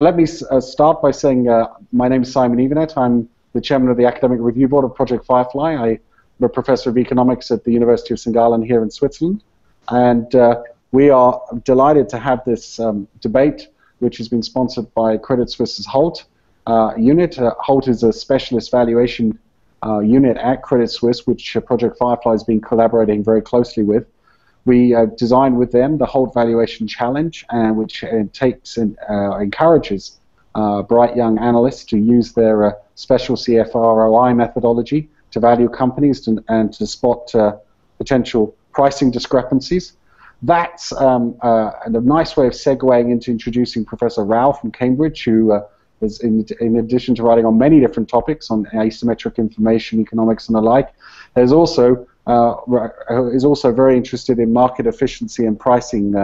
let me start by saying my name is Simon Evenett. I'm the chairman of the Academic Review Board of Project Firefly. I'm a professor of economics at the University of St. Gallen here in Switzerland. And we are delighted to have this debate, which has been sponsored by Credit Suisse's HOLT unit. HOLT is a specialist valuation unit at Credit Suisse, which Project Firefly has been collaborating very closely with. We designed with them the HOLT Valuation Challenge, which encourages bright young analysts to use their special CFROI methodology to value companies and to spot potential pricing discrepancies. That's a nice way of segueing into introducing Professor Rao from Cambridge, who is, in addition to writing on many different topics on asymmetric information, economics, and the like, is also very interested in market efficiency and pricing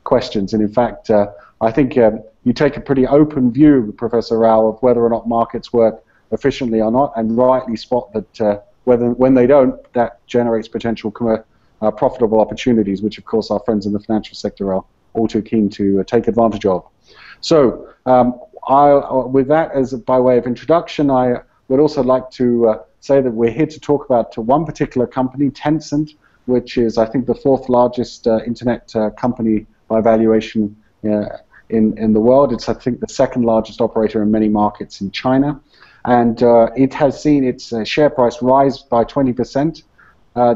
questions. And in fact, I think you take a pretty open view, Professor Rao, of whether or not markets work efficiently or not, and rightly spot that when they don't, that generates potential profitable opportunities, which of course our friends in the financial sector are all too keen to take advantage of. So with that as by way of introduction, I would also like to say that we're here to talk about one particular company, Tencent, which is, I think, the fourth largest internet company by valuation in the world. It's, I think, the second largest operator in many markets in China. And it has seen its share price rise by 20%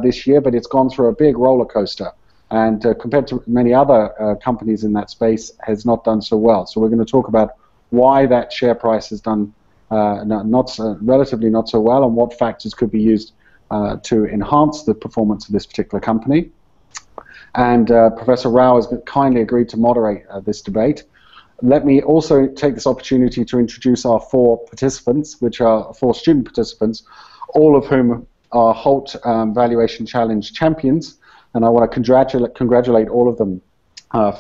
this year, but it's gone through a big roller coaster. And compared to many other companies in that space, has not done so well. So we're going to talk about why that share price has done relatively not so well, and what factors could be used to enhance the performance of this particular company. And Professor Rao has kindly agreed to moderate this debate. Let me also take this opportunity to introduce our four participants, which are four student participants, all of whom are HOLT Valuation Challenge champions, and I want to congratulate all of them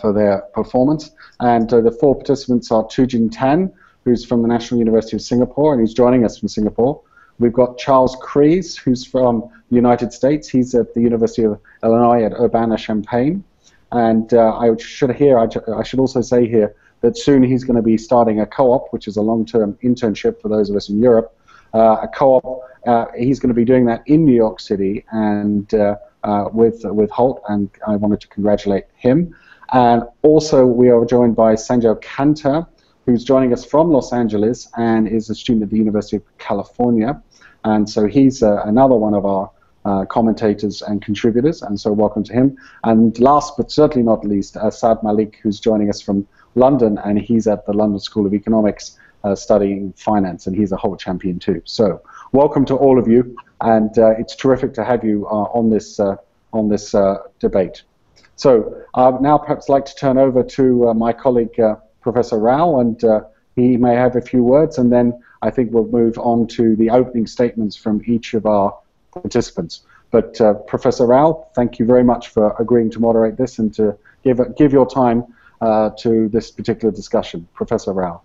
for their performance. And the four participants are Jin Tan, who's from the National University of Singapore, and he's joining us from Singapore. We've got Charles Kreis, who's from the United States. He's at the University of Illinois at Urbana-Champaign. And I should also say here that soon he's going to be starting a co-op, which is a long-term internship for those of us in Europe. A co-op, he's going to be doing that in New York City and with HOLT, and I wanted to congratulate him. And also we are joined by Sajal Khanter, who's joining us from Los Angeles and is a student at the University of California. And so he's another one of our commentators and contributors, and so welcome to him. And last but certainly not least, Asad Malik, who's joining us from London, and he's at the London School of Economics studying finance, and he's a HOLT champion too. So welcome to all of you, and it's terrific to have you on this debate. So I'd now perhaps like to turn over to my colleague Professor Rao, and he may have a few words, and then I think we'll move on to the opening statements from each of our participants. But Professor Rao, thank you very much for agreeing to moderate this and to give your time to this particular discussion. Professor Rao.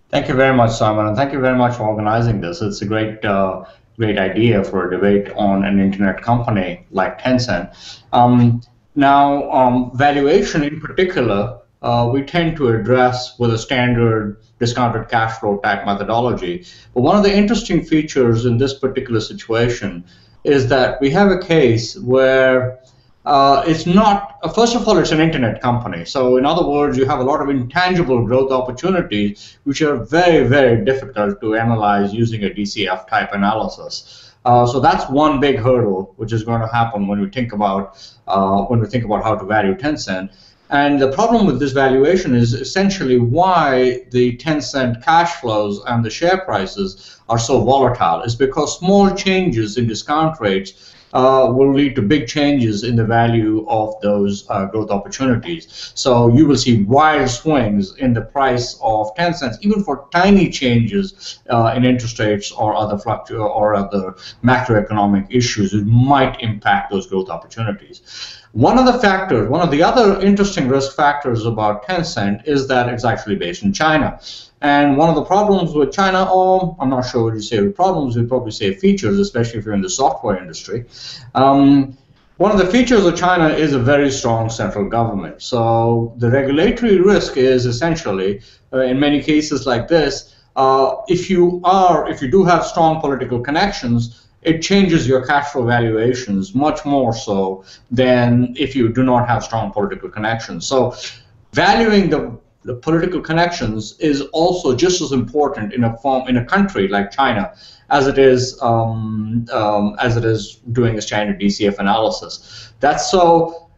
Thank you very much, Simon, and thank you very much for organizing this. It's a great idea for a debate on an internet company like Tencent. Now, valuation in particular, we tend to address with a standard discounted cash flow type methodology. But one of the interesting features in this particular situation is that we have a case where it's not, first of all, it's an internet company. So in other words, you have a lot of intangible growth opportunities which are very, very difficult to analyze using a DCF type analysis. So that's one big hurdle which is going to happen when we think about how to value Tencent. And the problem with this valuation is essentially why the Tencent cash flows and the share prices are so volatile. It's because small changes in discount rates will lead to big changes in the value of those growth opportunities. So you will see wild swings in the price of Tencent, even for tiny changes in interest rates or other macroeconomic issues that might impact those growth opportunities. One of the other interesting risk factors about Tencent is that it's actually based in China. And one of the problems with China, or I'm not sure what you say with problems, we'd probably say features, especially if you're in the software industry, One of the features of China is a very strong central government. So the regulatory risk is essentially, in many cases like this, if you do have strong political connections, it changes your cash flow valuations much more so than if you do not have strong political connections. So valuing the political connections is also just as important in a country like China as it is doing a standard DCF analysis.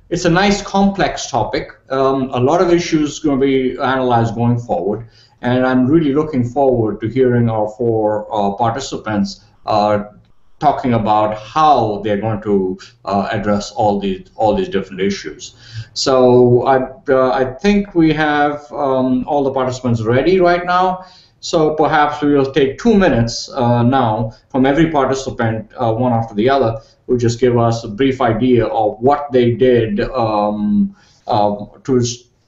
It's a nice complex topic. A lot of issues going to be analyzed going forward, and I'm really looking forward to hearing our four participants talking about how they're going to address all these different issues. So I think we have all the participants ready right now. So perhaps we will take 2 minutes now from every participant, one after the other, who just give us a brief idea of what they did to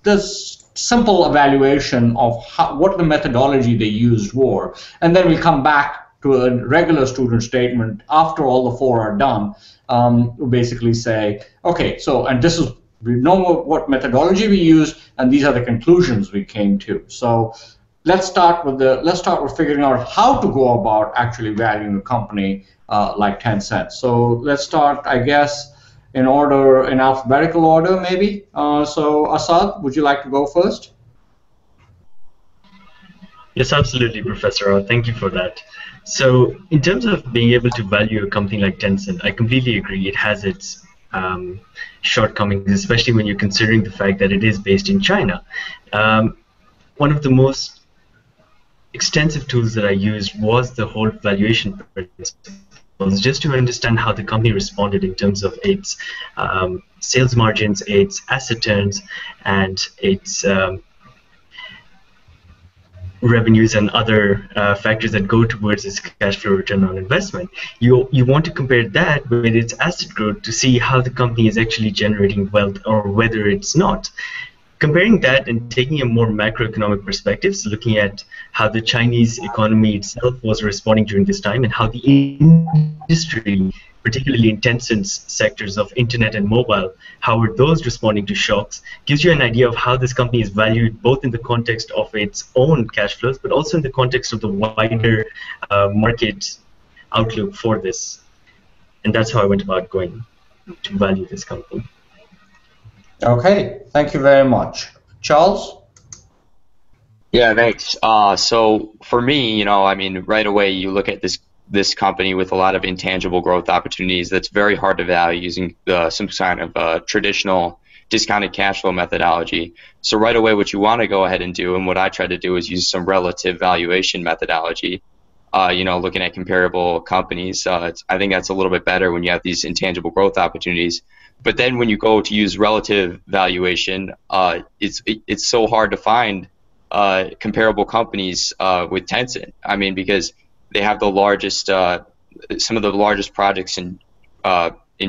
this simple evaluation of what the methodology they used were. And then we'll come back to a regular student statement after all the four are done. We'll basically say, okay, so, and this is, we know what methodology we used, and these are the conclusions we came to. So let's start with figuring out how to go about actually valuing a company like Tencent. So let's start, I guess, in alphabetical order, maybe. So Asad, would you like to go first? Yes, absolutely, Professor. Thank you for that. So in terms of being able to value a company like Tencent, I completely agree. It has its shortcomings, especially when you're considering the fact that it is based in China. One of the most extensive tools that I used was the HOLT valuation principles, just to understand how the company responded in terms of its sales margins, its asset turns, and its revenues and other factors that go towards its cash flow return on investment. You want to compare that with its asset growth to see how the company is actually generating wealth or whether it's not. Comparing that and taking a more macroeconomic perspective, so looking at how the Chinese economy itself was responding during this time and how the industry, particularly in Tencent's sectors of internet and mobile, how are those responding to shocks, gives you an idea of how this company is valued both in the context of its own cash flows, but also in the context of the wider market outlook for this. And that's how I went about going to value this company. Okay, thank you very much. Charles? Yeah, thanks. So for me, I mean, right away you look at this company with a lot of intangible growth opportunities that's very hard to value using some kind of traditional discounted cash flow methodology. So right away what you want to go ahead and do, and what I try to do, is use some relative valuation methodology. Looking at comparable companies. I think that's a little bit better when you have these intangible growth opportunities. But then when you go to use relative valuation, it's so hard to find comparable companies with Tencent. I mean, because they have the largest, some of the largest projects in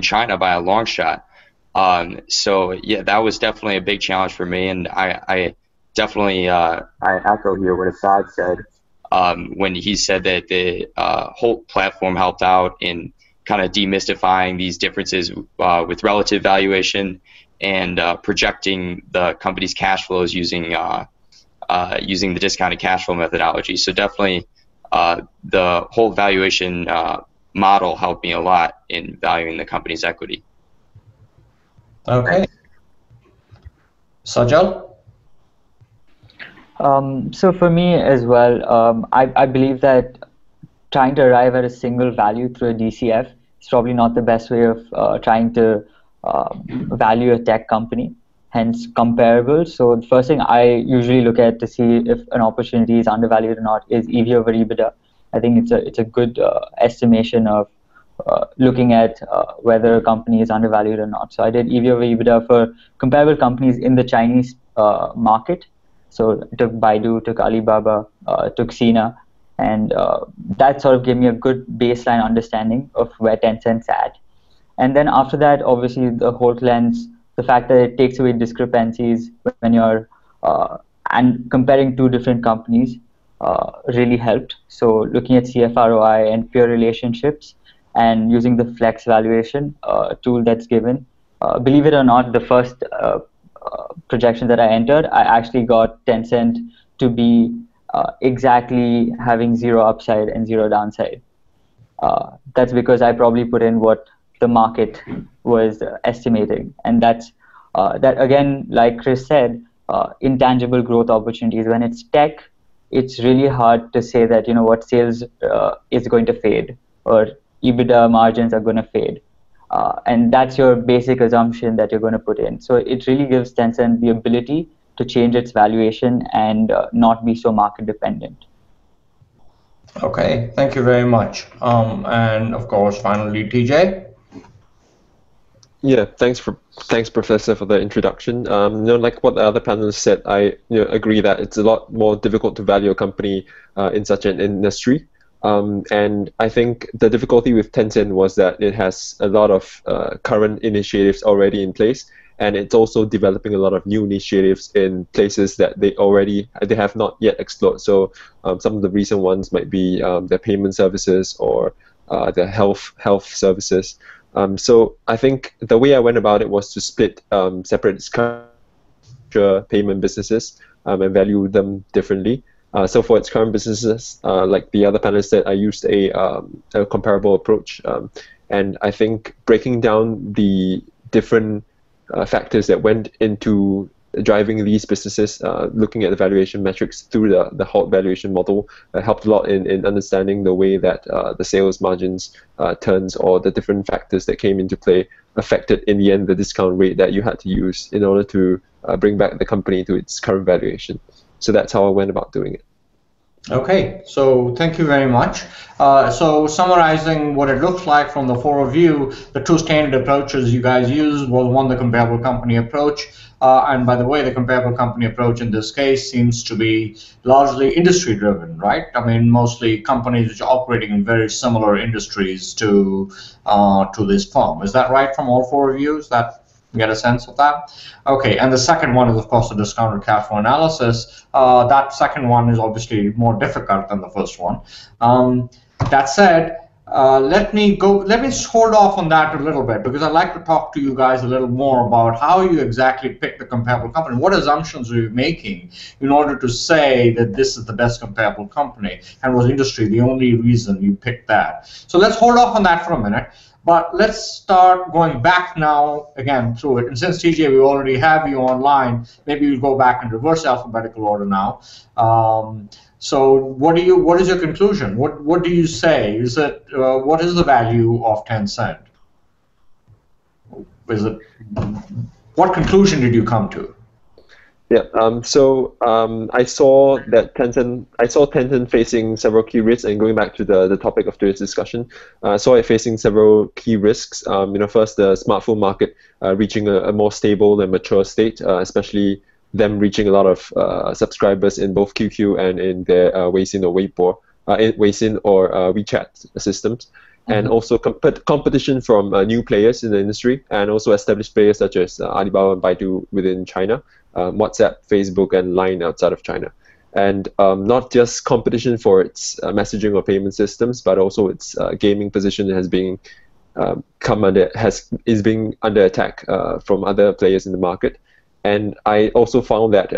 China by a long shot. So yeah, that was definitely a big challenge for me, and I definitely I echo here what Asad said when he said that the HOLT platform helped out in kind of demystifying these differences with relative valuation and projecting the company's cash flows using the discounted cash flow methodology. So definitely the whole valuation model helped me a lot in valuing the company's equity. Okay. Sajal? So for me as well, I believe that trying to arrive at a single value through a DCF is probably not the best way of trying to value a tech company, hence comparable. So the first thing I usually look at to see if an opportunity is undervalued or not is EV over EBITDA. I think it's a good estimation of looking at whether a company is undervalued or not. So I did EV over EBITDA for comparable companies in the Chinese market. So I took Baidu, took Alibaba, took Sina, and that sort of gave me a good baseline understanding of where Tencent's at. And then after that, obviously the HOLT lens, the fact that it takes away discrepancies when you're and comparing two different companies really helped. So looking at CFROI and peer relationships and using the flex valuation tool that's given. Believe it or not, the first projection that I entered, I actually got Tencent to be exactly having 0 upside and 0 downside. That's because I probably put in what the market was estimating, and that's that again, like Chris said, intangible growth opportunities. When it's tech, it's really hard to say that what sales is going to fade or EBITDA margins are going to fade, and that's your basic assumption that you're going to put in. So it really gives Tencent the ability to change its valuation and not be so market dependent. Okay, thank you very much. And of course, finally, TJ. Yeah, thanks, Professor, for the introduction. Like what the other panelists said, I agree that it's a lot more difficult to value a company in such an industry. And I think the difficulty with Tencent was that it has a lot of current initiatives already in place, and it's also developing a lot of new initiatives in places that they have not yet explored. So some of the recent ones might be their payment services or the health services. So I think the way I went about it was to split separate payment businesses and value them differently. So for its current businesses, like the other panelists said, I used a comparable approach. And I think breaking down the different factors that went into driving these businesses, looking at the valuation metrics through the HOLT valuation model, helped a lot in understanding the way that the sales margins turns, or the different factors that came into play affected in the end the discount rate that you had to use in order to bring back the company to its current valuation. So that's how I went about doing it. Okay, so thank you very much. So summarizing what it looks like from the four of you, the two standard approaches you guys used was one, the comparable company approach. And by the way, the comparable company approach in this case seems to be largely industry driven, right? I mean, mostly companies which are operating in very similar industries to this firm. Is that right from all four of you? Is that get a sense of that? Okay, and the second one is, of course, the discounted cash flow analysis. That second one is obviously more difficult than the first one. That said, let me just hold off on that a little bit, because I'd like to talk to you guys a little more about how you exactly pick the comparable company. What assumptions are you making in order to say that this is the best comparable company? And was industry the only reason you picked that? So let's hold off on that for a minute. But let's start going back now again through it. And since TJ, we already have you online, maybe we'll go back in reverse alphabetical order now. So what is your conclusion? What do you say? Is it what is the value of Tencent? What conclusion did you come to? Yeah. I saw Tencent facing several key risks, and going back to the topic of today's discussion, I saw it facing several key risks. First, the smartphone market reaching a more stable and mature state, especially them reaching a lot of subscribers in both QQ and in their Weixin or Weibo, Weixin or WeChat systems. And also competition from new players in the industry, and also established players such as Alibaba and Baidu within China, WhatsApp, Facebook, and Line outside of China. And not just competition for its messaging or payment systems, but also its gaming position is being under attack from other players in the market. And I also found that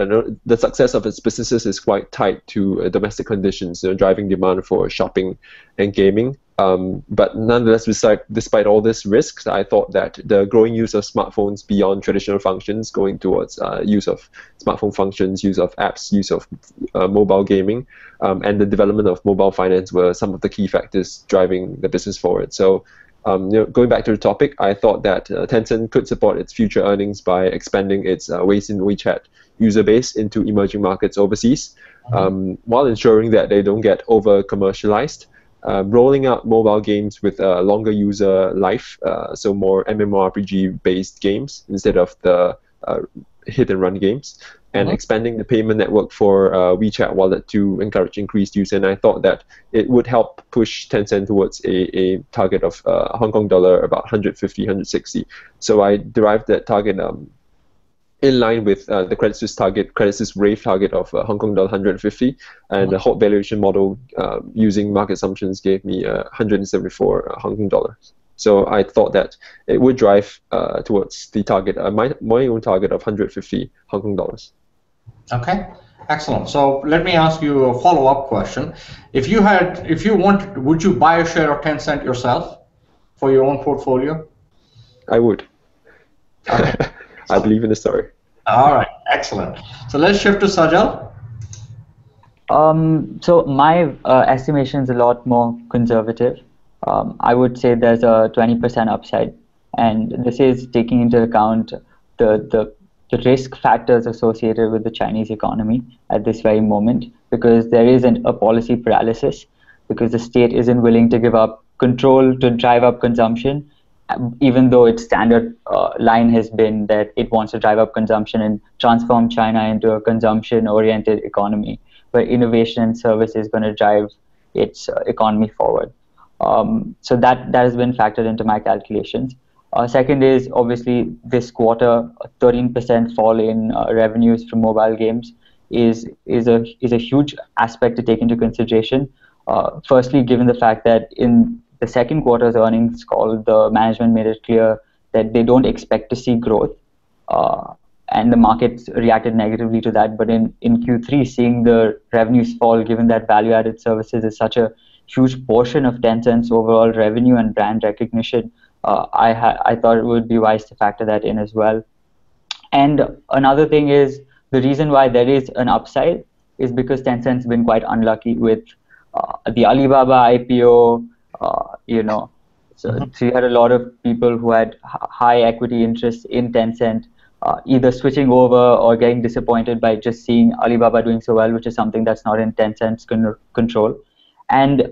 the success of its businesses is quite tied to domestic conditions, driving demand for shopping and gaming. But nonetheless, despite all these risks, I thought that the growing use of smartphones beyond traditional functions, going towards use of smartphone functions, use of apps, use of mobile gaming, and the development of mobile finance were some of the key factors driving the business forward. So going back to the topic, I thought that Tencent could support its future earnings by expanding its Weixin WeChat user base into emerging markets overseas, while ensuring that they don't get over-commercialized, rolling out mobile games with a longer user life, so more MMORPG-based games instead of the hit-and-run games, and expanding the payment network for WeChat Wallet to encourage increased use. And I thought that it would help push Tencent towards a target of Hong Kong dollar about 150, 160. So I derived that target in line with the Credit Suisse rave target of Hong Kong dollar 150, and the HOLT valuation model using market assumptions gave me 174 Hong Kong dollars. So I thought that it would drive towards the target, my own target of 150 Hong Kong dollars. Okay, excellent. So let me ask you a follow-up question. If you wanted, would you buy a share of Tencent yourself for your own portfolio? I would. Okay. I believe in the story. All right, excellent. So let's shift to Sajal. So my estimation is a lot more conservative. I would say there's a 20% upside, and this is taking into account the risk factors associated with the Chinese economy at this very moment, because there is a policy paralysis, because the state isn't willing to give up control to drive up consumption, even though its standard line has been that it wants to drive up consumption and transform China into a consumption-oriented economy, where innovation and service is going to drive its economy forward. So that has been factored into my calculations. Second is obviously this quarter, a 13% fall in revenues from mobile games is a huge aspect to take into consideration. Firstly, given the fact that in the second quarter's earnings call, the management made it clear that they don't expect to see growth, and the markets reacted negatively to that. But in Q3, seeing the revenues fall, given that value-added services is such a huge portion of Tencent's overall revenue and brand recognition, I thought it would be wise to factor that in as well. And another thing is, the reason why there is an upside is because Tencent's been quite unlucky with the Alibaba IPO. So you had a lot of people who had high equity interests in Tencent, either switching over or getting disappointed by just seeing Alibaba doing so well, which is something that's not in Tencent's control. And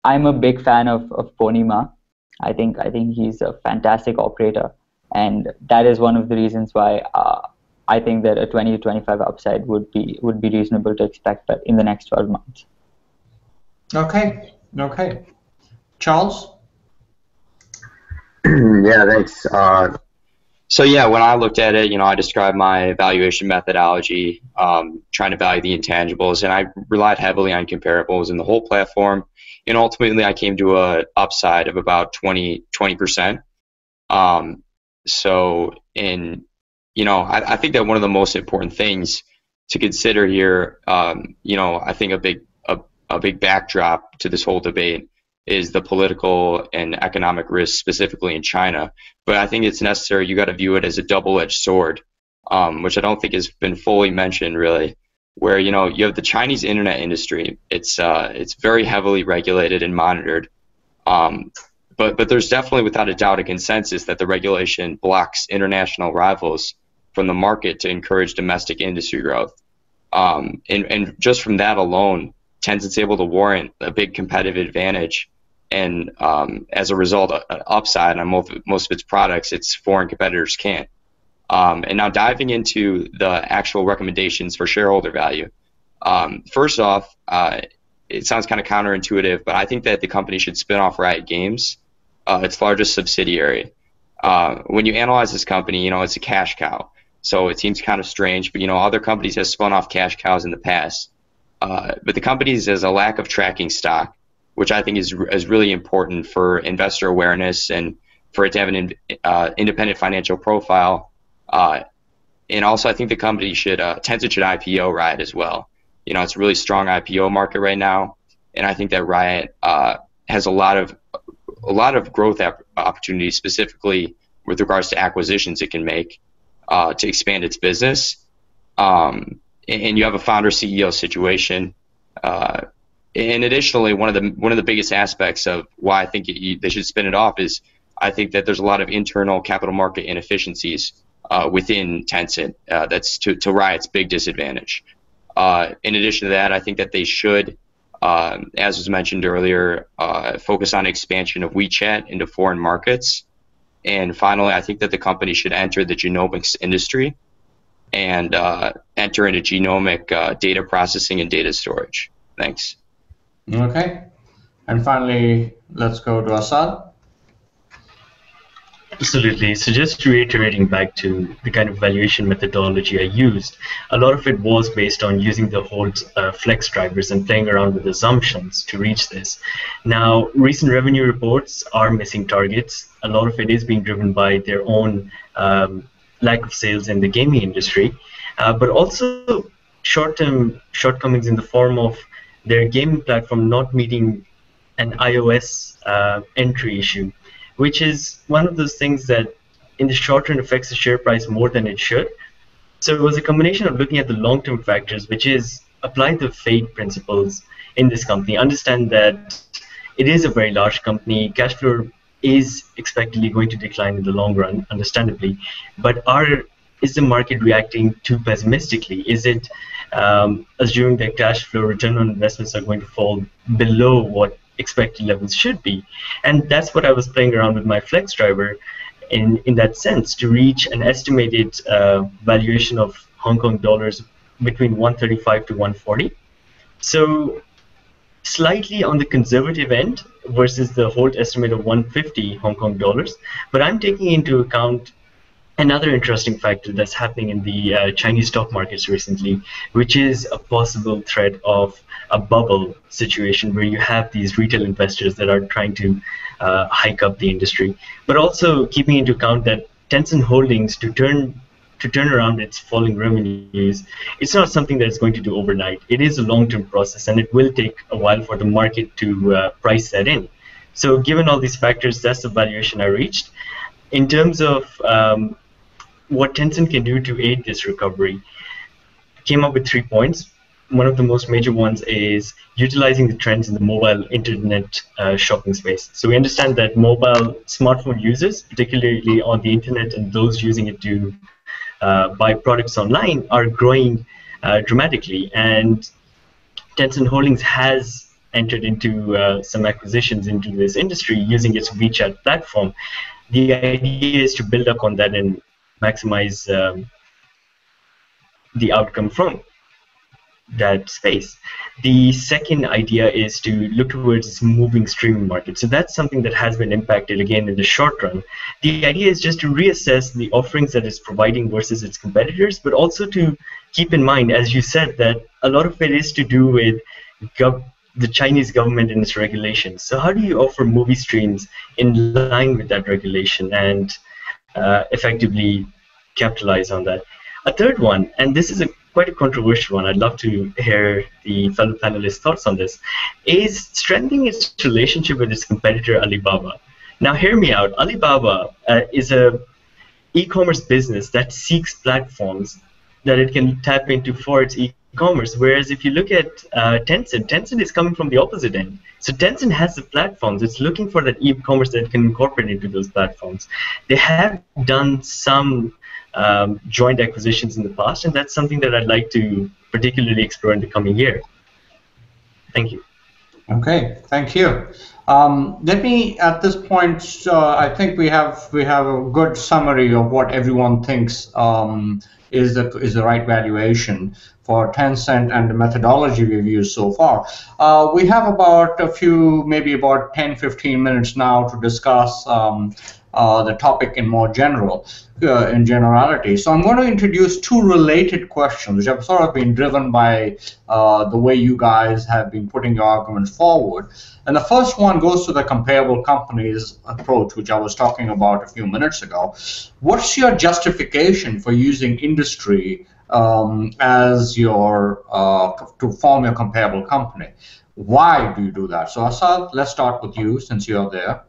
I'm a big fan of Pony Ma. I think he's a fantastic operator, and that is one of the reasons why I think that a 20 to 25 upside would be reasonable to expect in the next 12 months. Okay. Charles? Yeah, thanks. So yeah, when I looked at it, I described my valuation methodology, trying to value the intangibles, and I relied heavily on comparables in the whole platform, and ultimately I came to a upside of about 20%. So I think that one of the most important things to consider here, I think a big backdrop to this whole debate is the political and economic risk, specifically in China. But I think it's necessary, you got to view it as a double-edged sword, which I don't think has been fully mentioned really, where you have the Chinese internet industry. It's very heavily regulated and monitored, but there's definitely, without a doubt, a consensus that the regulation blocks international rivals from the market to encourage domestic industry growth, and just from that alone, Tencent's able to warrant a big competitive advantage, and as a result, an upside on most of its products its foreign competitors can't. And now diving into the actual recommendations for shareholder value. First off, it sounds kind of counterintuitive, but I think that the company should spin off Riot Games, its largest subsidiary. When you analyze this company, it's a cash cow. So it seems kind of strange, but other companies have spun off cash cows in the past. But the company has a lack of tracking stock, which I think is really important for investor awareness and for it to have an independent financial profile. And also, I think the company Tencent should IPO Riot as well. It's a really strong IPO market right now, and I think that Riot has a lot of growth opportunities, specifically with regards to acquisitions it can make to expand its business. And you have a founder-CEO situation. And additionally, one of the biggest aspects of why I think they should spin it off is I think that there's a lot of internal capital market inefficiencies within Tencent that's to Riot's big disadvantage. In addition to that, I think that they should, as was mentioned earlier, focus on expansion of WeChat into foreign markets. And finally, I think that the company should enter the genomics industry and enter into genomic data processing and data storage. Thanks. Okay. And finally, let's go to Asad. Absolutely. So just reiterating back to the kind of valuation methodology I used, a lot of it was based on using the HOLT flex drivers and playing around with assumptions to reach this. Now, recent revenue reports are missing targets. A lot of it is being driven by their own lack of sales in the gaming industry, but also short-term shortcomings in the form of their gaming platform not meeting an iOS entry issue, which is one of those things that in the short run affects the share price more than it should. So it was a combination of looking at the long-term factors, which is apply the fate principles in this company, understand that it is a very large company, cash flow is expectedly going to decline in the long run, understandably, but is the market reacting too pessimistically? Is it assuming that cash flow return on investments are going to fall below what expected levels should be? And that's what I was playing around with my flex driver in that sense, to reach an estimated valuation of Hong Kong dollars between 135 to 140. So slightly on the conservative end versus the HOLT estimate of 150 Hong Kong dollars, but I'm taking into account another interesting factor that's happening in the Chinese stock markets recently, which is a possible threat of a bubble situation where you have these retail investors that are trying to hike up the industry, but also keeping into account that Tencent Holdings to turn around its falling revenues, it's not something that is going to do overnight. It is a long-term process, and it will take a while for the market to price that in. So given all these factors, that's the valuation I reached. In terms of what Tencent can do to aid this recovery, came up with 3 points. One of the most major ones is utilizing the trends in the mobile internet shopping space. So we understand that mobile smartphone users, particularly on the internet and those using it to buy products online, are growing dramatically. And Tencent Holdings has entered into some acquisitions into this industry using its WeChat platform. The idea is to build up on that and maximize the outcome from that space. The second idea is to look towards this moving streaming market. So that's something that has been impacted again in the short run. The idea is just to reassess the offerings that it's providing versus its competitors, but also to keep in mind, as you said, that a lot of it is to do with the Chinese government and its regulations. So how do you offer movie streams in line with that regulation and effectively capitalize on that? A third one, and this is quite a controversial one, I'd love to hear the fellow panelists' thoughts on this, is strengthening its relationship with its competitor Alibaba. Now hear me out, Alibaba is a e-commerce business that seeks platforms that it can tap into for its e-commerce, whereas if you look at Tencent is coming from the opposite end. So Tencent has the platforms, it's looking for that e-commerce that it can incorporate into those platforms. They have done some joint acquisitions in the past, and that's something that I'd like to particularly explore in the coming year. Thank you. Okay, thank you. Let me, at this point, I think we have a good summary of what everyone thinks is the right valuation for Tencent and the methodology we've used so far. We have about maybe about 10-15 minutes now to discuss the topic in more generality. So I'm going to introduce two related questions, which have sort of been driven by the way you guys have been putting your arguments forward. And the first one goes to the comparable companies approach, which I was talking about a few minutes ago. What's your justification for using industry as your to form your comparable company? Why do you do that? So Asad, let's start with you since you're there.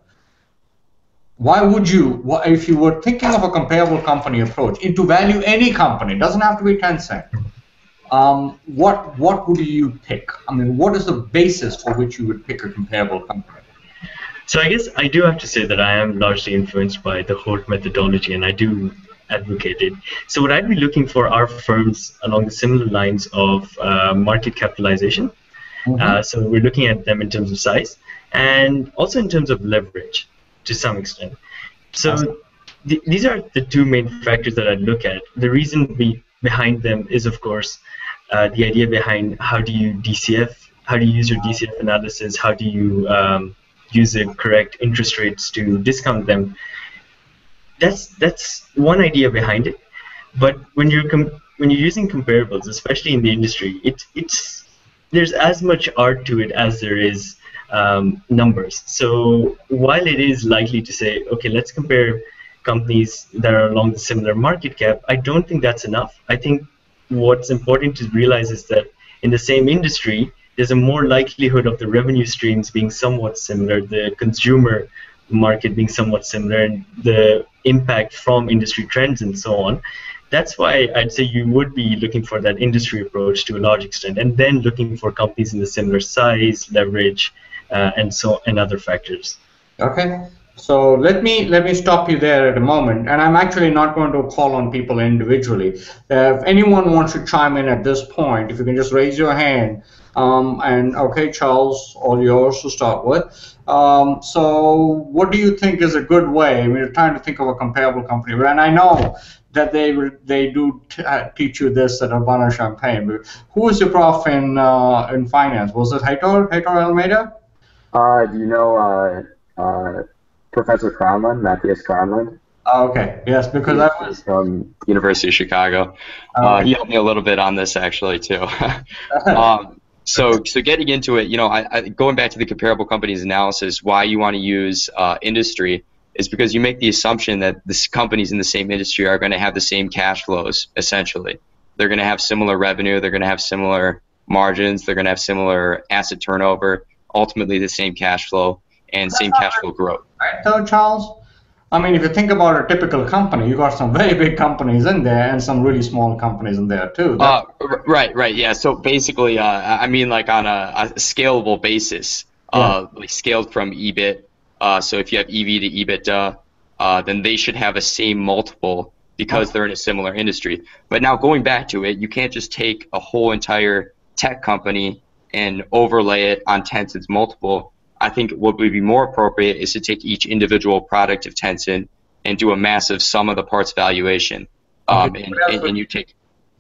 Why would you, if you were thinking of a comparable company approach, to value any company, it doesn't have to be Tencent, what would you pick? I mean, what is the basis for which you would pick a comparable company? So I guess I do have to say that I am largely influenced by the HOLT methodology, and I do advocate it. So what I'd be looking for are firms along the similar lines of market capitalization. Mm-hmm. So we're looking at them in terms of size and also in terms of leverage to some extent. So these are the two main factors that I look at. The reason behind them is, of course, the idea behind how do you DCF, how do you use your DCF analysis, how do you use the correct interest rates to discount them. that's one idea behind it. But when you're using comparables, especially in the industry, it's there's as much art to it as there is numbers. So while it is likely to say, okay, let's compare companies that are along the similar market cap, I don't think that's enough. I think what's important to realize is that in the same industry, there's a more likelihood of the revenue streams being somewhat similar, the consumer market being somewhat similar, and the impact from industry trends and so on. That's why I'd say you would be looking for that industry approach to a large extent, and then looking for companies in the similar size, leverage, and other factors. Okay. So let me stop you there at a moment, and I'm actually not going to call on people individually. If anyone wants to chime in at this point, if you can just raise your hand. And okay, Charles, all yours to start with. So what do you think is a good way? We're trying to think of a comparable company, and I know that they do teach you this at Urbana-Champaign. But who was your prof in finance? Was it Heitor Almeida? Do you know Professor Kronlund, Matthias Kronlund? Okay, yes, because I was from University of Chicago. He helped me a little bit on this actually too. So getting into it, going back to the comparable companies analysis, why you want to use industry is because you make the assumption that the companies in the same industry are going to have the same cash flows, essentially. They're going to have similar revenue, they're going to have similar margins, they're going to have similar asset turnover, ultimately the same cash flow and same cash flow growth. Right, though, Charles? I mean, if you think about a typical company, you got some very big companies in there and some really small companies in there too. Right, yeah. So basically, I mean, like on a scalable basis, like scaled from EBIT. So if you have EV to EBITDA, then they should have a same multiple because they're in a similar industry. But now going back to it, you can't just take a whole entire tech company and overlay it on Tencent's multiple. I think what would be more appropriate is to take each individual product of Tencent and do a massive sum of the parts valuation. And you take,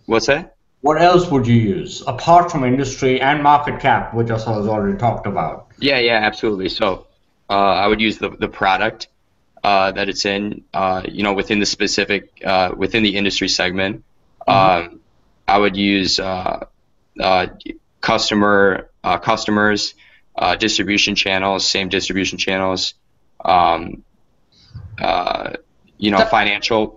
what's that? What else would you use apart from industry and market cap, which Asad has already talked about? Yeah, absolutely. So I would use the product that it's in, within the specific, within the industry segment. I would use customers, distribution channels, same distribution channels,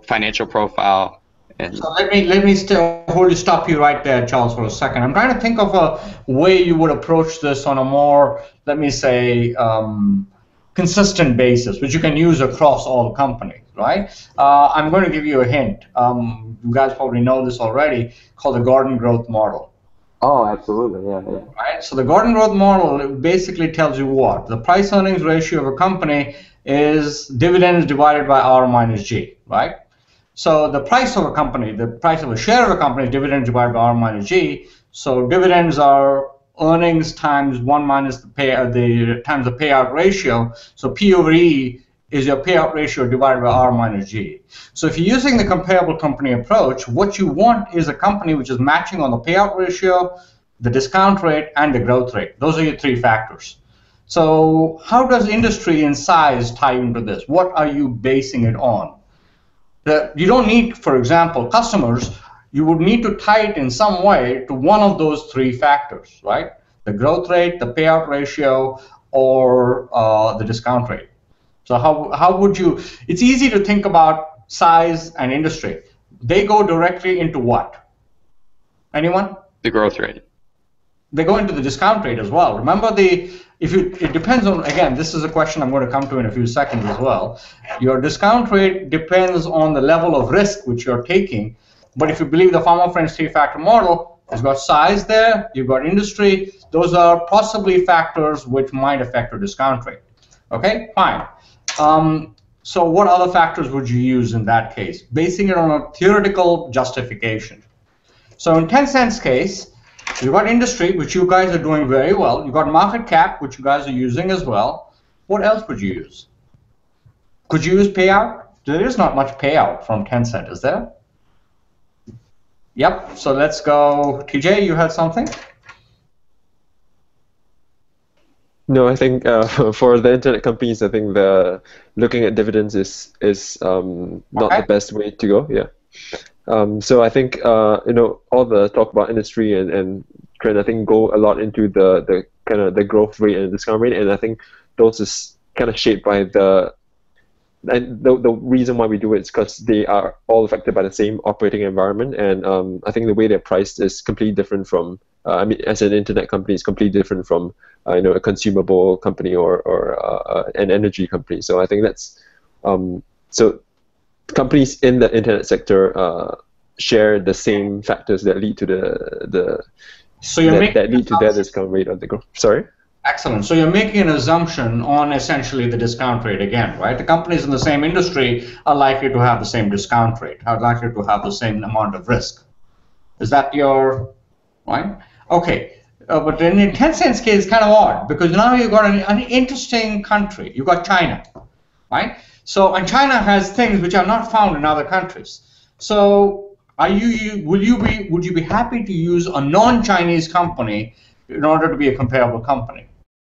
financial profile. And so let me stop you right there, Charles, for a second. I'm trying to think of a way you would approach this on a more, let me say, consistent basis, which you can use across all companies, right? I'm going to give you a hint. You guys probably know this already, called the Gordon growth model. Oh, absolutely, yeah. Right. So the Gordon growth model basically tells you what the price earnings ratio of a company is dividends divided by R minus G, right? So the price of a company, the price of a share of a company is dividends divided by R minus G. So dividends are earnings times 1 minus times the payout ratio. So P over E is your payout ratio divided by R minus G. So if you're using the comparable company approach, what you want is a company which is matching on the payout ratio, the discount rate, and the growth rate. Those are your three factors. So how does industry and size tie into this? What are you basing it on? You don't need, for example, customers. You would need to tie it in some way to one of those three factors, right? The growth rate, the payout ratio, or the discount rate. So how would you, it's easy to think about size and industry. They go directly into what? Anyone? The growth rate. They go into the discount rate as well. Remember it depends on, again, this is a question I'm going to come to in a few seconds as well. Your discount rate depends on the level of risk which you're taking. But if you believe the Farmer Friends three-factor model, it's got size there, you've got industry. Those are possibly factors which might affect your discount rate. Okay, fine. So what other factors would you use in that case? Basing it on a theoretical justification. So in Tencent's case, you've got industry, which you guys are doing very well. You've got market cap, which you guys are using as well. What else would you use? Could you use payout? There is not much payout from Tencent, is there? Yep, so let's go. TJ, you had something? No, I think for the internet companies, I think the looking at dividends is not the best way to go. Yeah. So I think all the talk about industry and trend, I think, go a lot into the kind of the growth rate and discount rate, and I think those is kind of shaped by the reason why we do it is because they are all affected by the same operating environment, and I think the way they're priced is completely different from. I mean, as an internet company, it's completely different from a consumable company or an energy company. So I think that's so companies in the internet sector share the same factors that lead to that lead to their discount rate of the growth. Sorry. Excellent. So you're making an assumption on essentially the discount rate again, right? The companies in the same industry are likely to have the same discount rate, are likely to have the same amount of risk. Is that your right? Okay. But then in Tencent's case, it's kind of odd because now you've got an interesting country. You've got China, right? So, and China has things which are not found in other countries. So, would you be happy to use a non-Chinese company in order to be a comparable company?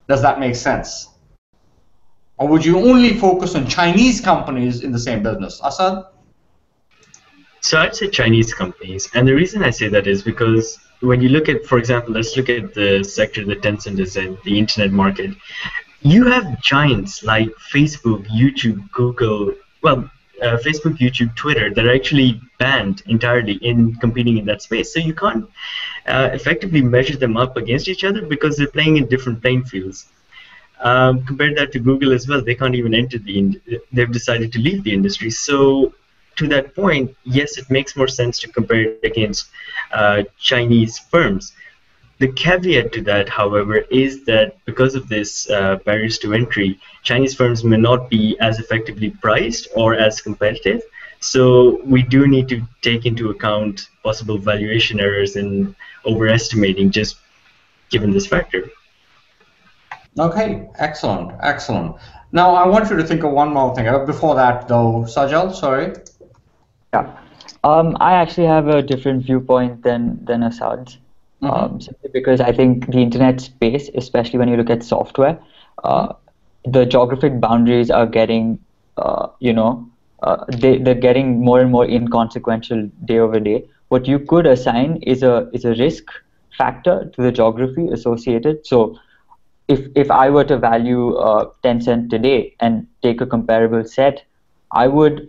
Does that make sense? Or would you only focus on Chinese companies in the same business? Asad? So I'd say Chinese companies. And the reason I say that is because when you look at, for example, let's look at the sector that Tencent is in, the internet market. You have giants like Facebook, YouTube, Google, Facebook, YouTube, Twitter that are actually banned entirely in competing in that space. So you can't effectively measure them up against each other because they're playing in different playing fields. Compare that to Google as well. They can't even enter they've decided to leave the industry. So to that point, yes, it makes more sense to compare it against Chinese firms. The caveat to that, however, is that because of this barriers to entry, Chinese firms may not be as effectively priced or as competitive. So we do need to take into account possible valuation errors and overestimating just given this factor. Okay, excellent, excellent. Now I want you to think of one more thing. Before that, though, Sajal, sorry. Yeah, I actually have a different viewpoint than Asad's. Simply because I think the internet space, especially when you look at software, the geographic boundaries are getting, they're getting more and more inconsequential day over day. What you could assign is a risk factor to the geography associated. So if I were to value Tencent today and take a comparable set, I would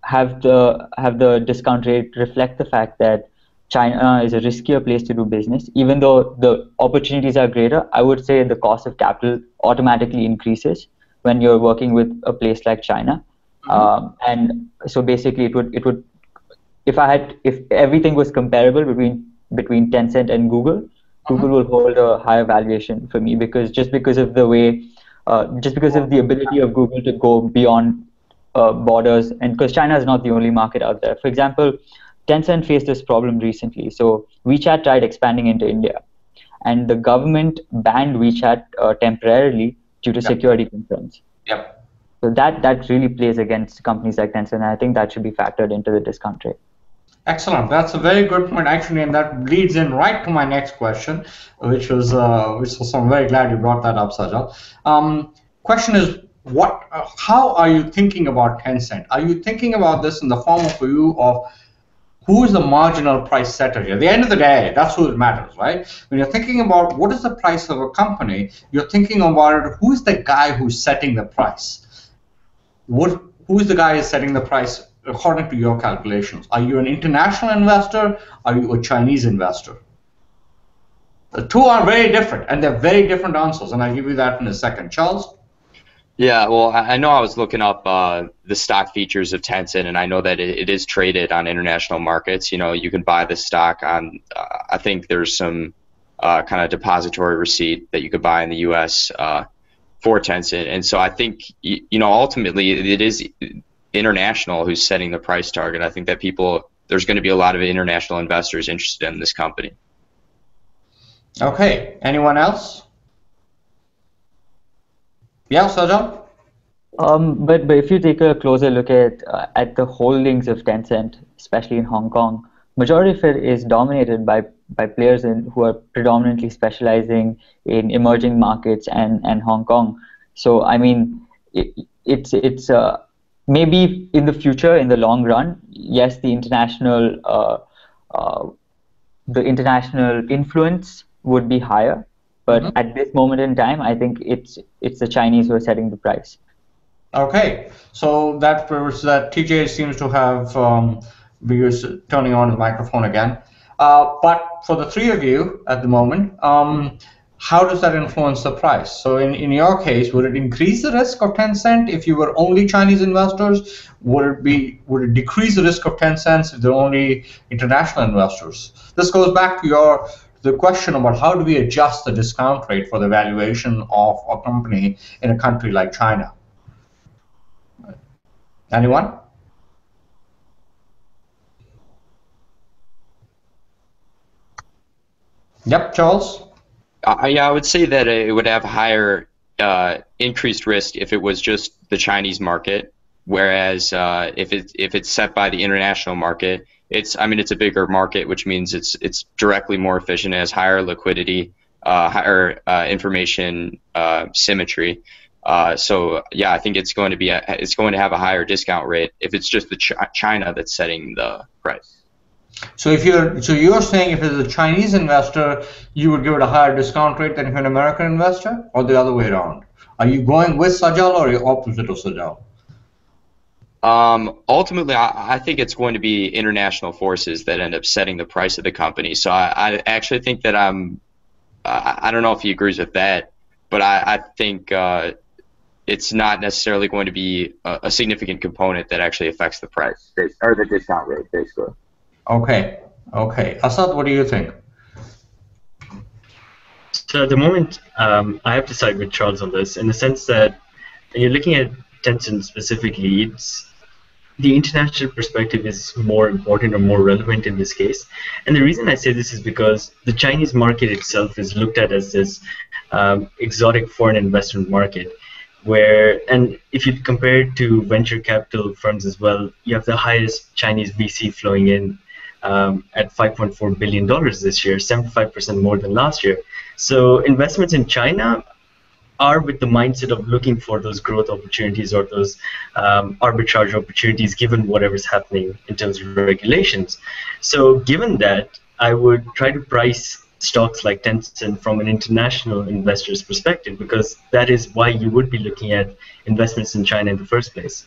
have the discount rate reflect the fact that China is a riskier place to do business. Even though the opportunities are greater, I would say the cost of capital automatically increases when you're working with a place like China. And so basically, it would if everything was comparable between Tencent and Google, Google will hold a higher valuation for me because of the way, just because of the ability of Google to go beyond borders, and because China is not the only market out there. For example, Tencent faced this problem recently. So WeChat tried expanding into India, and the government banned WeChat temporarily due to security concerns. Yep. So that really plays against companies like Tencent, and I think that should be factored into the discount rate. Excellent. That's a very good point, actually, and that leads in right to my next question, which was I'm very glad you brought that up, Sajal. Question is, how are you thinking about Tencent? Are you thinking about this in the form of a view of who is the marginal price setter here? At the end of the day, that's who it matters, right? When you're thinking about what is the price of a company, you're thinking about it, who's the guy who's setting the price? Who's the guy who's setting the price according to your calculations? Are you an international investor? Are you a Chinese investor? The two are very different, and they're very different answers, and I'll give you that in a second. Charles? Yeah, well, I know I was looking up the stock features of Tencent, and I know that it is traded on international markets. You know, you can buy the stock on, I think there's some kind of depository receipt that you could buy in the U.S. For Tencent. And so I think, ultimately it is international who's setting the price target. I think that there's going to be a lot of international investors interested in this company. Okay, anyone else? Yeah, Sajal? But if you take a closer look at the holdings of Tencent, especially in Hong Kong, majority of it is dominated by players who are predominantly specializing in emerging markets and Hong Kong. So I mean, it's maybe in the future, in the long run, yes, the international influence would be higher, but at this moment in time, I think it's the Chinese who are setting the price. Okay, so that proves that TJ seems to have viewers turning on his microphone again. But for the three of you at the moment, how does that influence the price? So in your case, would it increase the risk of Tencent if you were only Chinese investors? Would it decrease the risk of Tencent if they're only international investors? This goes back to the question about how do we adjust the discount rate for the valuation of a company in a country like China. Anyone? Yep, Charles? Yeah, I would say that it would have higher increased risk if it was just the Chinese market, whereas if it's set by the international market, it's a bigger market, which means it's directly more efficient, it has higher liquidity, higher information symmetry. So yeah, I think it's going to have a higher discount rate if it's just the China that's setting the price. So you're saying if it's a Chinese investor, you would give it a higher discount rate than if an American investor, or the other way around? Are you going with Sajal or are you opposite of Sajal? Ultimately, I think it's going to be international forces that end up setting the price of the company. So I actually think that I don't know if he agrees with that, but I think it's not necessarily going to be a significant component that actually affects the price. Or the discount rate, basically. Okay. Asad, what do you think? So at the moment, I have to side with Charles on this, in the sense that when you're looking at Tencent specifically, the international perspective is more important or more relevant in this case. And the reason I say this is because the Chinese market itself is looked at as this exotic foreign investment market, and if you compare it to venture capital firms as well, you have the highest Chinese VC flowing in at $5.4 billion this year, 75% more than last year. So investments in China are with the mindset of looking for those growth opportunities or those arbitrage opportunities given whatever's happening in terms of regulations. So given that, I would try to price stocks like Tencent from an international investor's perspective, because that is why you would be looking at investments in China in the first place.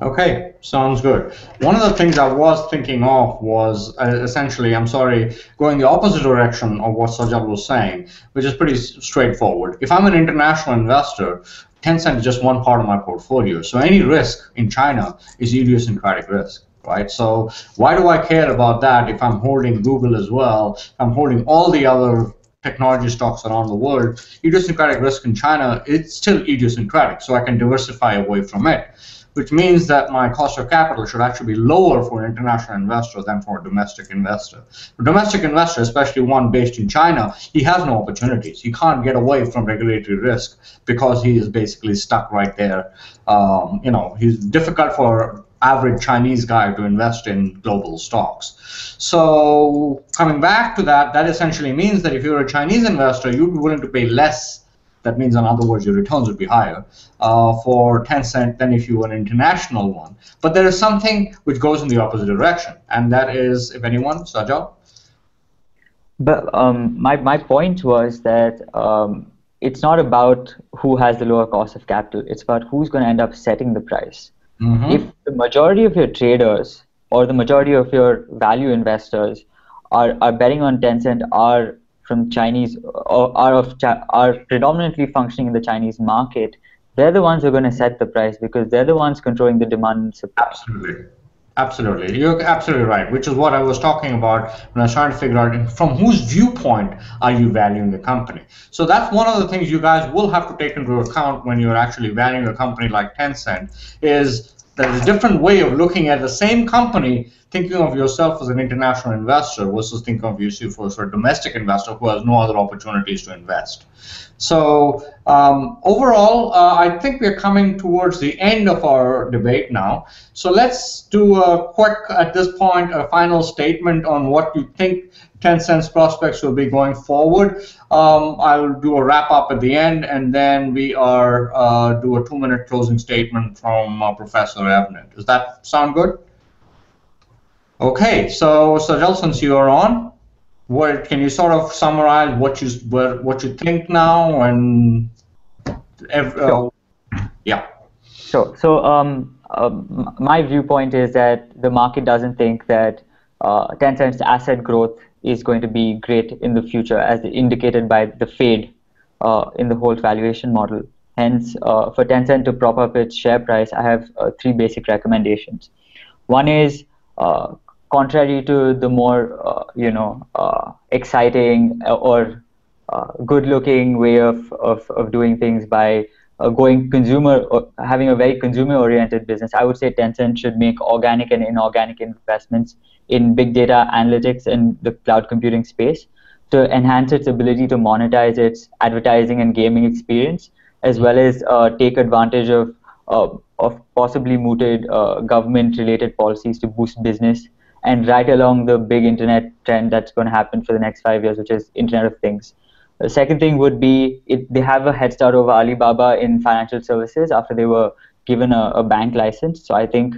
Okay, sounds good. One of the things I was thinking of was essentially, I'm sorry, going the opposite direction of what Sajal was saying, which is pretty straightforward. If I'm an international investor, Tencent is just one part of my portfolio. So any risk in China is idiosyncratic risk, right? So why do I care about that if I'm holding Google as well? I'm holding all the other technology stocks around the world. Idiosyncratic risk in China, it's still idiosyncratic, so I can diversify away from it, which means that my cost of capital should actually be lower for an international investor than for a domestic investor. For a domestic investor, especially one based in China, he has no opportunities. He can't get away from regulatory risk because he is basically stuck right there. He's difficult for average Chinese guy to invest in global stocks. So coming back to that, that essentially means that if you're a Chinese investor, you'd be willing to pay less. That means, in other words, your returns would be higher for Tencent than if you were an international one. But there is something which goes in the opposite direction, and that is, if anyone, Sajal? But my point was that it's not about who has the lower cost of capital. It's about who's going to end up setting the price. Mm-hmm. If the majority of your traders or the majority of your value investors are betting on Tencent are from Chinese or are predominantly functioning in the Chinese market, they're the ones who are going to set the price because they're the ones controlling the demand and supply. Absolutely. You're absolutely right, which is what I was talking about when I was trying to figure out from whose viewpoint are you valuing the company. So that's one of the things you guys will have to take into account when you're actually valuing a company like Tencent, is there's a different way of looking at the same company thinking of yourself as an international investor versus thinking of yourself as a domestic investor who has no other opportunities to invest. So overall, I think we're coming towards the end of our debate now. So let's do a quick, at this point, a final statement on what you think Tencent's prospects will be going forward. I'll do a wrap up at the end, and then we are do a 2-minute closing statement from Professor Evenett. Does that sound good? Okay, so Sajal, since you are on, can you sort of summarize what you think now and sure. Yeah. Sure. So my viewpoint is that the market doesn't think that Tencent's asset growth is going to be great in the future, as indicated by the fade in the HOLT valuation model. Hence, for Tencent to prop up its share price, I have 3 basic recommendations. One is, contrary to the more exciting or good-looking way of doing things by going consumer, or having a very consumer-oriented business, I would say Tencent should make organic and inorganic investments in big data analytics and the cloud computing space to enhance its ability to monetize its advertising and gaming experience, as well as take advantage of possibly mooted government-related policies to boost business and right along the big internet trend that's going to happen for the next 5 years, which is Internet of Things. The second thing would be they have a head start over Alibaba in financial services after they were given a bank license. So I think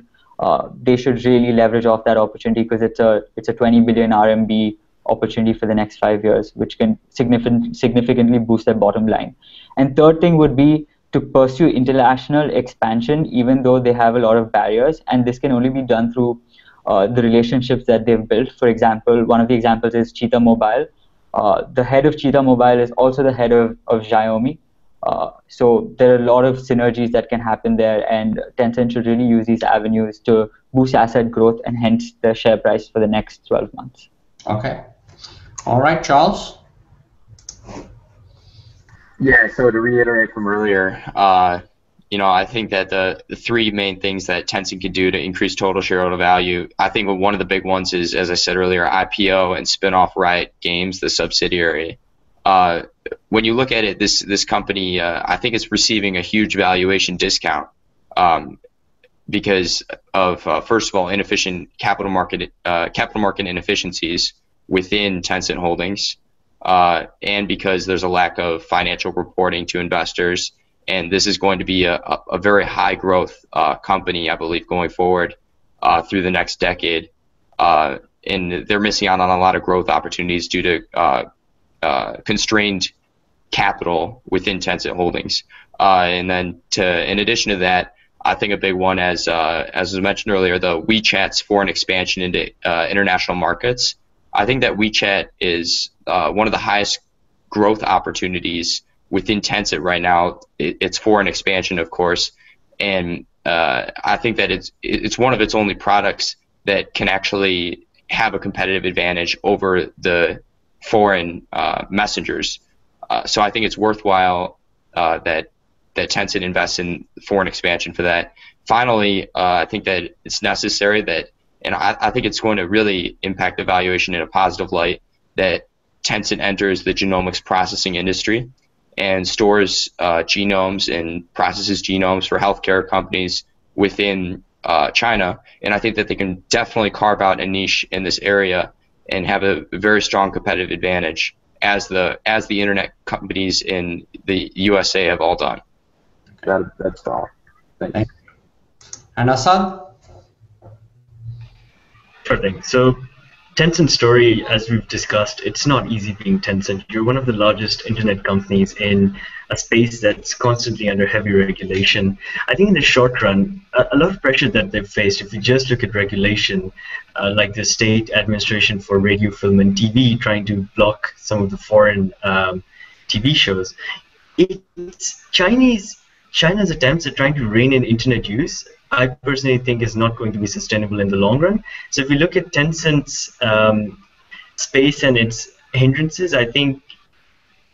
they should really leverage off that opportunity, because it's a 20 billion RMB opportunity for the next 5 years, which can significantly boost their bottom line. And third thing would be to pursue international expansion, even though they have a lot of barriers, and this can only be done through the relationships that they've built. For example, one of the examples is Cheetah Mobile. The head of Cheetah Mobile is also the head of Xiaomi. So there are a lot of synergies that can happen there, and Tencent should really use these avenues to boost asset growth and hence the share price for the next 12 months. Okay. All right, Charles? Yeah, so to reiterate from earlier, I think that the 3 main things that Tencent can do to increase total shareholder value, I think one of the big ones is, as I said earlier, IPO and spin off Riot Games, the subsidiary. When you look at it, this company, I think it's receiving a huge valuation discount because of, first of all, inefficient capital market inefficiencies within Tencent Holdings, and because there's a lack of financial reporting to investors. And this is going to be a very high growth company, I believe, going forward through the next decade. And they're missing out on a lot of growth opportunities due to constrained capital within Tencent Holdings. And then in addition to that, I think a big one, as was mentioned earlier, the WeChat's foreign expansion into international markets. I think that WeChat is one of the highest growth opportunities within Tencent right now. It's foreign expansion, of course, and I think that it's one of its only products that can actually have a competitive advantage over the foreign messengers. So I think it's worthwhile that Tencent invests in foreign expansion for that. Finally, I think that it's necessary that, and I think it's going to really impact the valuation in a positive light, that Tencent enters the genomics processing industry and stores genomes and processes genomes for healthcare companies within China. And I think that they can definitely carve out a niche in this area and have a very strong competitive advantage, as the internet companies in the USA have all done. That's all. Thanks. And Asad? Sure thing. So Tencent's story, as we've discussed, it's not easy being Tencent. You're one of the largest internet companies in a space that's constantly under heavy regulation. I think in the short run, a lot of pressure that they've faced, if you just look at regulation, like the state administration for radio, film, and TV trying to block some of the foreign TV shows, it's China's attempts at trying to rein in internet use, I personally think is not going to be sustainable in the long run. So if we look at Tencent's space and its hindrances, I think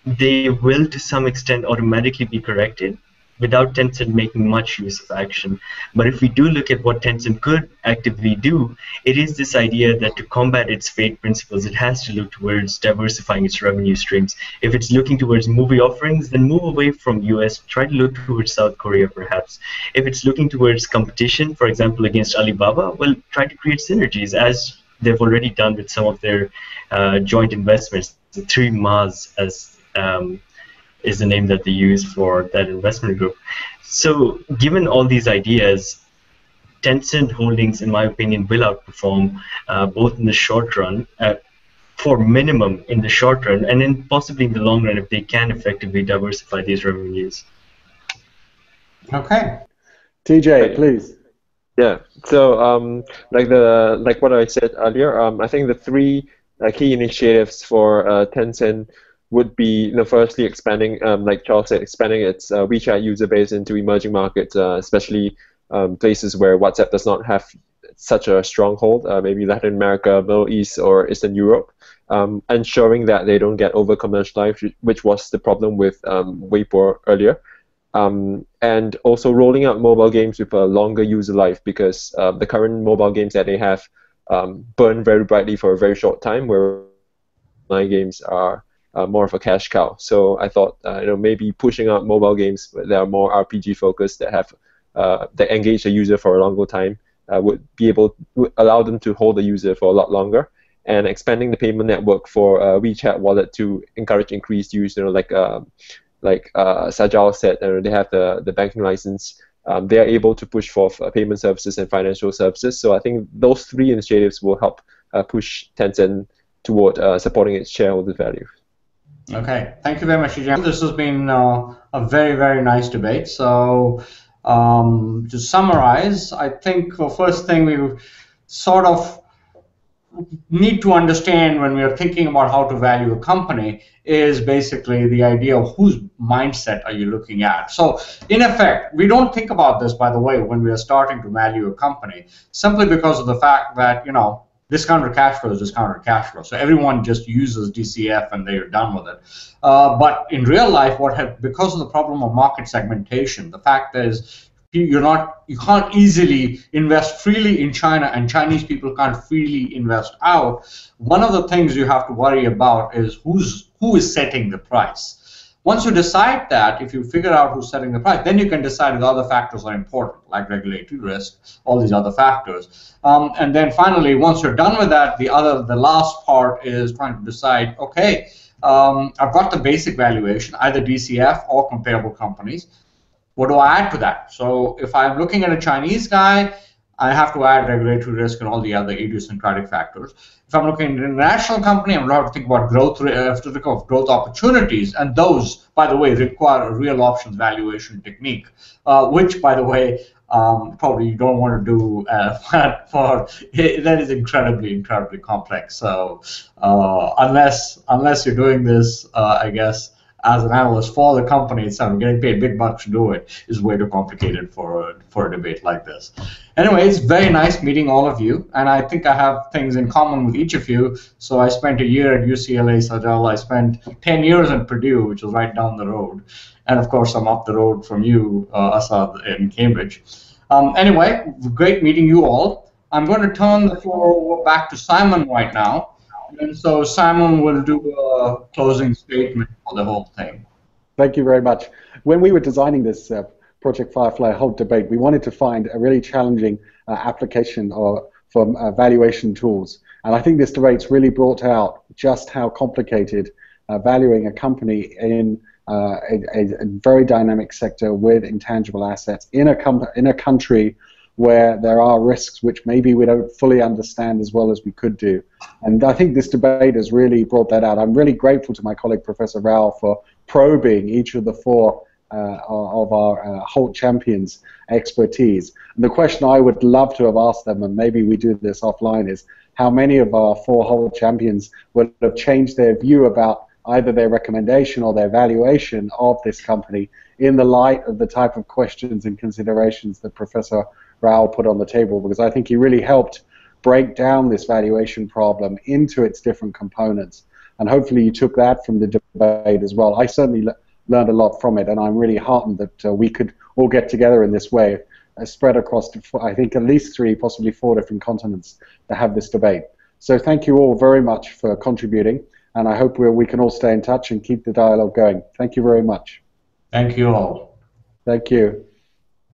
they will to some extent automatically be corrected. without Tencent making much use of action. But if we do look at what Tencent could actively do, it is this idea that to combat its fate principles, it has to look towards diversifying its revenue streams. If it's looking towards movie offerings, then move away from US, try to look towards South Korea perhaps. If it's looking towards competition, for example, against Alibaba, well, try to create synergies, as they've already done with some of their joint investments. The 3 Mas as is the name that they use for that investment group. So given all these ideas, Tencent Holdings, in my opinion, will outperform both in the short run, for minimum in the short run, and then possibly in the long run if they can effectively diversify these revenues. Okay. TJ, please. Yeah. So like what I said earlier, I think the 3 key initiatives for Tencent would be, firstly expanding, like Charles said, expanding its WeChat user base into emerging markets, especially places where WhatsApp does not have such a stronghold, maybe Latin America, Middle East, or Eastern Europe, ensuring that they don't get over-commercialized, which was the problem with Weibo earlier. And also rolling out mobile games with a longer user life, because the current mobile games that they have burn very brightly for a very short time, where online games are more of a cash cow. So I thought, maybe pushing out mobile games that are more RPG focused, that have that engage the user for a longer time, would allow them to hold the user for a lot longer. And expanding the payment network for WeChat Wallet to encourage increased use, like Sajal said, they have the banking license. They are able to push for payment services and financial services. So I think those 3 initiatives will help push Tencent toward supporting its shareholder value. Okay, thank you very much, Jin. This has been a very, very nice debate. So to summarize, I think the first thing we sort of need to understand when we are thinking about how to value a company is basically the idea of whose mindset are you looking at. So in effect, we don't think about this, by the way, when we are starting to value a company, simply because of the fact that, discounted cash flow is discounted cash flow. So everyone just uses DCF and they're done with it. But in real life, because of the problem of market segmentation, the fact is you can't easily invest freely in China, and Chinese people can't freely invest out. One of the things you have to worry about is who is setting the price. Once you decide that, if you figure out who's setting the price, then you can decide if other factors are important, like regulatory risk, all these other factors. And then finally, once you're done with that, the last part is trying to decide, okay, I've got the basic valuation, either DCF or comparable companies. What do I add to that? So if I'm looking at a Chinese guy, I have to add regulatory risk and all the other idiosyncratic factors. If I'm looking at an international company, I'm going to have to think about growth opportunities, and those, by the way, require a real options valuation technique, which, by the way, probably you don't want to do that is incredibly complex. So unless you're doing this, I guess, as an analyst for the company itself, getting paid big bucks to do it is way too complicated for a debate like this. Anyway, it's very nice meeting all of you, and I think I have things in common with each of you. So I spent a year at UCLA, Sajal. I spent 10 years at Purdue, which is right down the road. And of course, I'm up the road from you, Asad, in Cambridge. Anyway, great meeting you all. I'm going to turn the floor back to Simon right now. And so Simon will do a closing statement for the whole thing. Thank you very much. When we were designing this Project Firefly HOLT Debate, we wanted to find a really challenging application for valuation tools. And I think this debate's really brought out just how complicated valuing a company in a very dynamic sector with intangible assets in a country where there are risks which maybe we don't fully understand as well as we could do. And I think this debate has really brought that out. I'm really grateful to my colleague, Professor Rao, for probing each of the 4 of our HOLT champions' expertise. And the question I would love to have asked them, and maybe we do this offline, is how many of our 4 HOLT champions would have changed their view about either their recommendation or their valuation of this company in the light of the type of questions and considerations that Professor Rao put on the table, because I think he really helped break down this valuation problem into its different components. And hopefully you took that from the debate as well. I certainly learned a lot from it, and I'm really heartened that we could all get together in this way, spread across, I think, at least 3, possibly 4 different continents to have this debate. So thank you all very much for contributing, and I hope we can all stay in touch and keep the dialogue going. Thank you very much. Thank you all. Thank you.